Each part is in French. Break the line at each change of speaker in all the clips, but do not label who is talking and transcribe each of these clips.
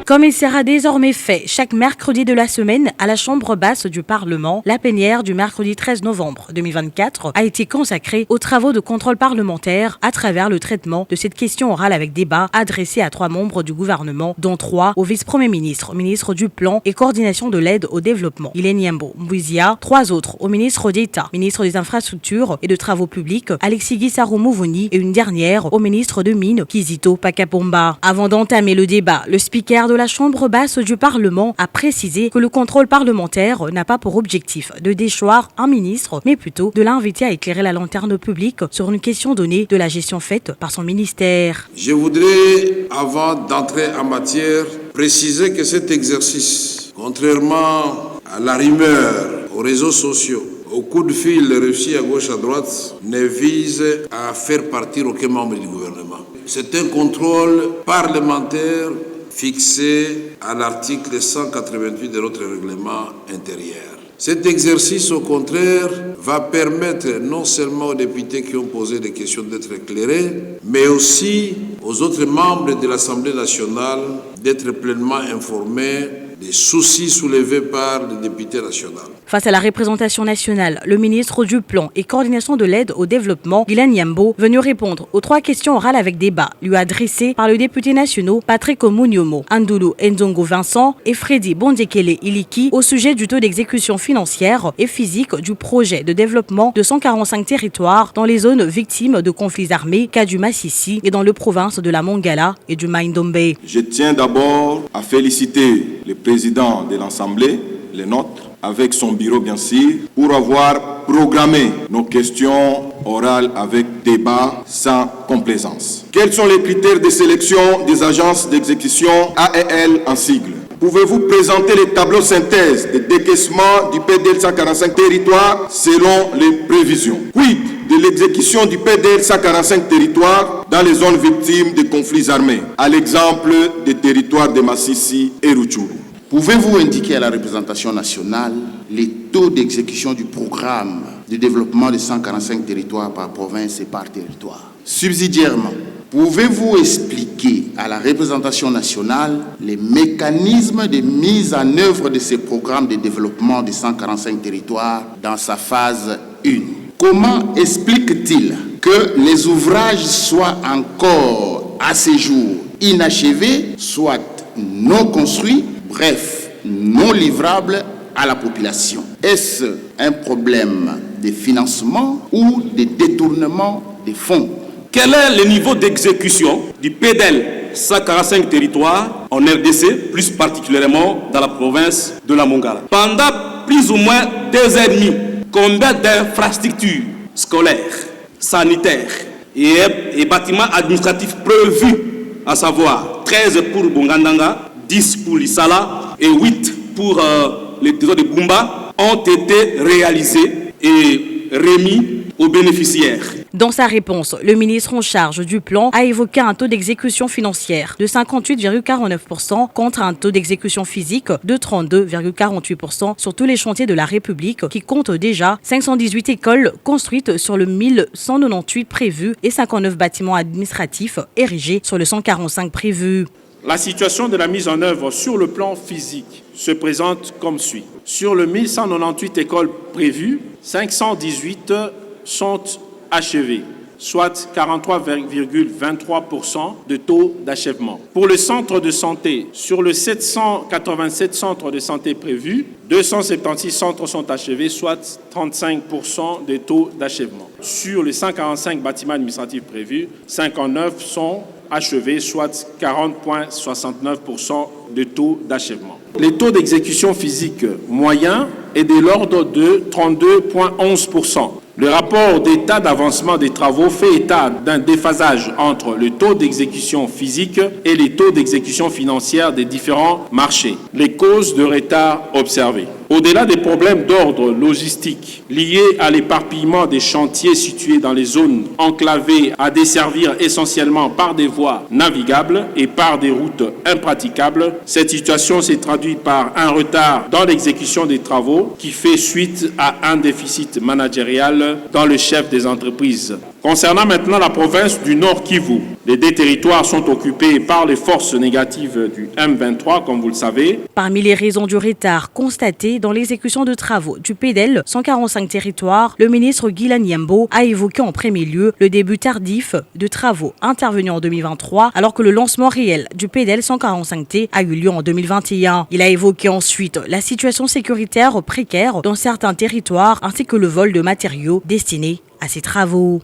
Comme il sera désormais fait chaque mercredi de la semaine à la Chambre basse du Parlement, la plénière du mercredi 13 novembre 2024 a été consacrée aux travaux de contrôle parlementaire à travers le traitement de cette question orale avec débat adressée à 3 membres du gouvernement, dont 3 au vice-premier ministre, ministre du Plan et coordination de l'aide au développement, Hélène Yambo Mbouizia, 3 autres au ministre d'État, ministre des Infrastructures et de Travaux publics, Alexis Guissaro Mouvouni, et une dernière au ministre de Mines, Kizito Pakapomba. Avant d'entamer le débat, le speaker de la Chambre basse du Parlement a précisé que le contrôle parlementaire n'a pas pour objectif de déchoir un ministre, mais plutôt de l'inviter à éclairer la lanterne publique sur une question donnée de la gestion faite par son ministère.
Je voudrais, avant d'entrer en matière, préciser que cet exercice, contrairement à la rumeur, aux réseaux sociaux, au coup de fil reçu à gauche à droite, ne vise à faire partir aucun membre du gouvernement. C'est un contrôle parlementaire fixé à l'article 188 de notre règlement intérieur. Cet exercice, au contraire, va permettre non seulement aux députés qui ont posé des questions d'être éclairés, mais aussi aux autres membres de l'Assemblée nationale d'être pleinement informés des soucis soulevés par les députés nationaux.
Face à la représentation nationale, le ministre du Plan et coordination de l'aide au développement, Hélène Yambo, venu répondre aux 3 questions orales avec débat, lui adressées par le député national Patrick Omunyomo, Andoulou Nzongo Vincent et Freddy Bondekele Iliki au sujet du taux d'exécution financière et physique du projet de développement de 145 territoires dans les zones victimes de conflits armés, cas du Massissi et dans les provinces de la Mongala et du Maïndombe.
Je tiens d'abord à féliciter le président de l'Assemblée, le nôtre, avec son bureau bien sûr, pour avoir programmé nos questions orales avec débat sans complaisance. Quels sont les critères de sélection des agences d'exécution AEL en sigle? Pouvez-vous présenter les tableaux synthèse de décaissement du PDL 145 territoires selon les prévisions? Quid de l'exécution du PDL 145 territoires dans les zones victimes de conflits armés, à l'exemple des territoires de Massissi et Rutshuru?
Pouvez-vous indiquer à la représentation nationale les taux d'exécution du programme de développement de 145 territoires par province et par territoire? Subsidiairement, pouvez-vous expliquer à la représentation nationale les mécanismes de mise en œuvre de ces programmes de développement de 145 territoires dans sa phase 1? Comment explique-t-il que les ouvrages soient encore à ce jour inachevés, soit non construits, bref, non livrables à la population? Est-ce un problème de financement ou de détournement des fonds?
Quel est le niveau d'exécution du PDL 145 territoires en RDC, plus particulièrement dans la province de la Mongala? Pendant plus ou moins 2 ans et demi, combien d'infrastructures scolaires, sanitaires et bâtiments administratifs prévus, à savoir 13 pour Bongandanga, 10 pour Lissala et 8 pour les territoires de Bumba, ont été réalisés et remis aux bénéficiaires?
Dans sa réponse, le ministre en charge du plan a évoqué un taux d'exécution financière de 58,49% contre un taux d'exécution physique de 32,48% sur tous les chantiers de la République qui comptent déjà 518 écoles construites sur le 1198 prévus et 59 bâtiments administratifs érigés sur le 145 prévus.
La situation de la mise en œuvre sur le plan physique se présente comme suit. Sur le 1198 écoles prévues, 518 sont achevées, soit 43,23% de taux d'achèvement. Pour le centre de santé, sur le 787 centres de santé prévus, 276 centres sont achevés, soit 35% de taux d'achèvement. Sur les 145 bâtiments administratifs prévus, 59 sont achevés, soit 40,69% de taux d'achèvement. Le taux d'exécution physique moyen est de l'ordre de 32,11%. Le rapport d'état d'avancement des travaux fait état d'un déphasage entre le taux d'exécution physique et les taux d'exécution financière des différents marchés. Les causes de retard observées. Au-delà des problèmes d'ordre logistique liés à l'éparpillement des chantiers situés dans les zones enclavées à desservir essentiellement par des voies navigables et par des routes impraticables, cette situation s'est traduite par un retard dans l'exécution des travaux qui fait suite à un déficit managérial dans le chef des entreprises. Concernant maintenant la province du Nord Kivu, les deux territoires sont occupés par les forces négatives du M23, comme vous le savez.
Parmi les raisons du retard constaté dans l'exécution de travaux du PDL 145 territoires, le ministre Guilain Yambo a évoqué en premier lieu le début tardif de travaux intervenus en 2023, alors que le lancement réel du PDL 145T a eu lieu en 2021. Il a évoqué ensuite la situation sécuritaire précaire dans certains territoires ainsi que le vol de matériaux destinés à ces travaux.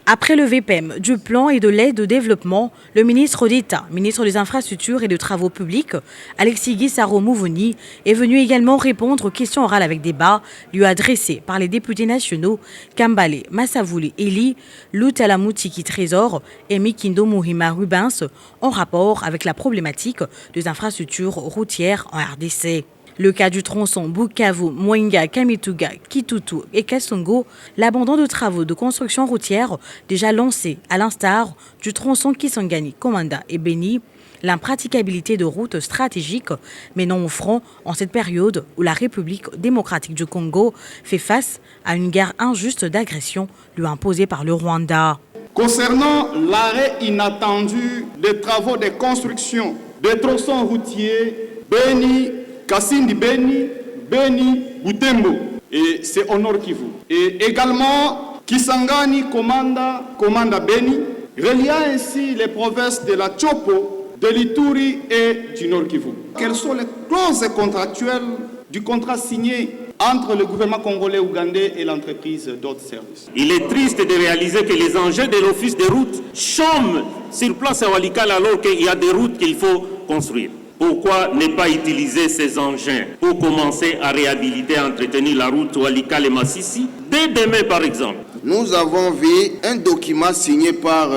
Après le VPM du plan et de l'aide au développement, le ministre d'État, ministre des Infrastructures et des Travaux publics, Alexis Guissaro Mouvouni, est venu également répondre aux questions orales avec débat lui adressées par les députés nationaux Kambale Massavouli Eli, Lutala Moutiki Trésor et Mikindo Muhima Rubens en rapport avec la problématique des infrastructures routières en RDC. Le cas du tronçon Bukavu, Mwenga, Kamituga, Kitutu et Kasongo, l'abandon de travaux de construction routière déjà lancés à l'instar du tronçon Kisangani, Komanda et Beni, l'impraticabilité de routes stratégiques mais non offrant en cette période où la République démocratique du Congo fait face à une guerre injuste d'agression lui imposée par le Rwanda.
Concernant l'arrêt inattendu des travaux de construction des tronçons routiers Beni, Kasindi Beni, Beni, Butembo, et c'est au Nord Kivu. Et également Kisangani, Komanda Beni, reliant ainsi les provinces de la Chopo, de l'Ituri et du Nord Kivu. Quelles sont les clauses contractuelles du contrat signé entre le gouvernement congolais ougandais et l'entreprise d'autres services?
Il est triste de réaliser que les engins de l'Office des routes chôment sur place à Walikale alors qu'il y a des routes qu'il faut construire. Pourquoi ne pas utiliser ces engins pour commencer à réhabiliter et entretenir la route Walikale-Massissi dès demain par exemple?
Nous avons vu un document signé par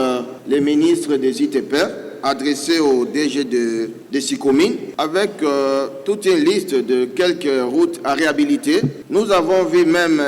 les ministres des ITPR adressé au DG de Sicomine avec toute une liste de quelques routes à réhabiliter. Nous avons vu même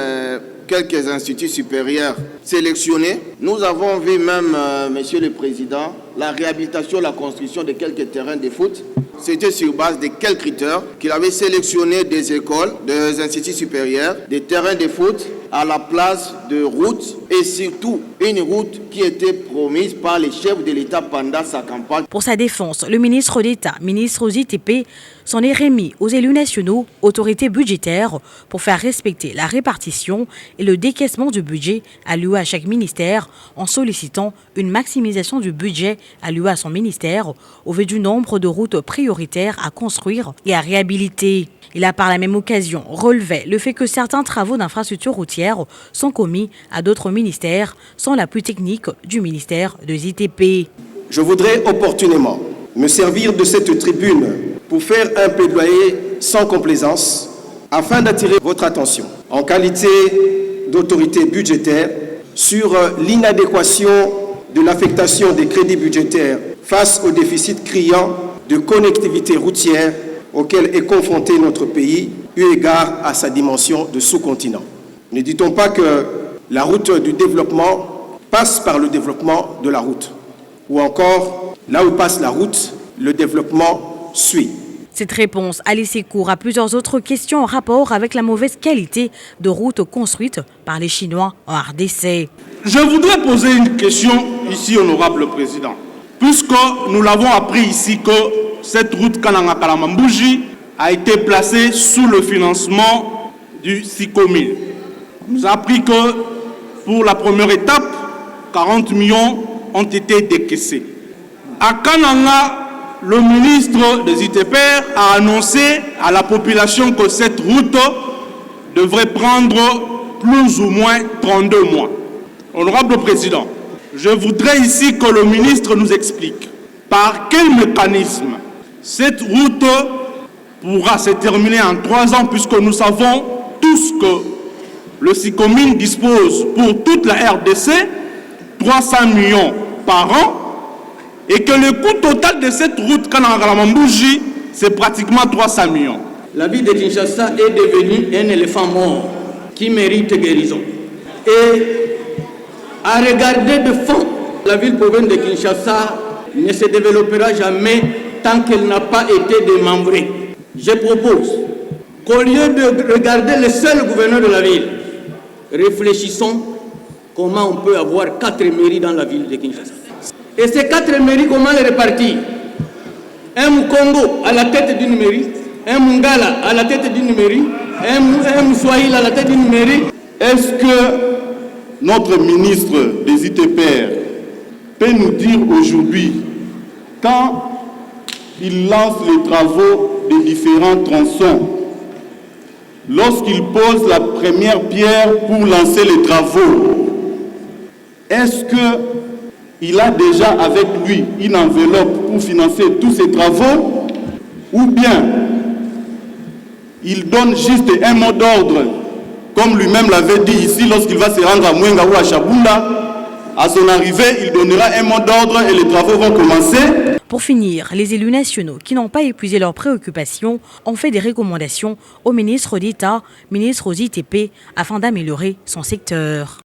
quelques instituts supérieurs sélectionnés. Nous avons vu même, Monsieur le Président, la réhabilitation, la construction de quelques terrains de foot. C'était sur base de quels critères qu'il avait sélectionné des écoles, des instituts supérieurs, des terrains de foot à la place de routes et surtout une route qui était promise par les chefs de l'État pendant sa campagne.
Pour sa défense, le ministre d'État, ministre aux ITP, s'en est remis aux élus nationaux, autorités budgétaires, pour faire respecter la répartition et le décaissement du budget alloué à chaque ministère en sollicitant une maximisation du budget alloué à son ministère au vu du nombre de routes prioritaires à construire et à réhabiliter. Il a par la même occasion relevé le fait que certains travaux d'infrastructures routières sont commis à d'autres ministères sans l'appui technique du ministère des ITP.
Je voudrais opportunément me servir de cette tribune pour faire un plaidoyer sans complaisance afin d'attirer votre attention en qualité d'autorité budgétaire sur l'inadéquation de l'affectation des crédits budgétaires face au déficit criant de connectivité routière auquel est confronté notre pays, eu égard à sa dimension de sous-continent. Ne dit-on pas que la route du développement passe par le développement de la route? Ou encore, là où passe la route, le développement suit.
Cette réponse a laissé cours à plusieurs autres questions en rapport avec la mauvaise qualité de routes construites par les Chinois en RDC.
Je voudrais poser une question ici, honorable président. Puisque nous l'avons appris ici que cette route Kananga-Kalamambouji a été placée sous le financement du Sicomine. On nous a appris que pour la première étape, 40 millions ont été décaissés. À Kananga, le ministre des ITPR a annoncé à la population que cette route devrait prendre plus ou moins 32 mois. Honorable Président, je voudrais ici que le ministre nous explique par quel mécanisme cette route pourra se terminer en 3 ans, puisque nous savons tous que le SICOMIN dispose pour toute la RDC 300 millions par an et que le coût total de cette route Kananga-Mambouji, c'est pratiquement 300 millions.
La ville de Kinshasa est devenue un éléphant mort qui mérite guérison. Et à regarder de fond, la ville-province de Kinshasa ne se développera jamais tant qu'elle n'a pas été démembrée. Je propose qu'au lieu de regarder le seul gouverneur de la ville, réfléchissons comment on peut avoir 4 mairies dans la ville de Kinshasa. Et ces 4 mairies, comment les répartir? Un Mukongo à la tête d'une mairie, un Mungala à la tête d'une mairie, un Moussouaïl à la tête d'une mairie.
Est-ce que notre ministre des ITPR peut nous dire aujourd'hui, quand il lance les travaux des différents tronçons, lorsqu'il pose la première pierre pour lancer les travaux, est-ce qu'il a déjà avec lui une enveloppe pour financer tous ces travaux, ou bien il donne juste un mot d'ordre, comme lui-même l'avait dit ici lorsqu'il va se rendre à Mwenga ou à Chabunda? À son arrivée, il donnera un mot d'ordre et les travaux vont commencer.
Pour finir, les élus nationaux qui n'ont pas épuisé leurs préoccupations ont fait des recommandations au ministre d'État, ministre aux ITP, afin d'améliorer son secteur.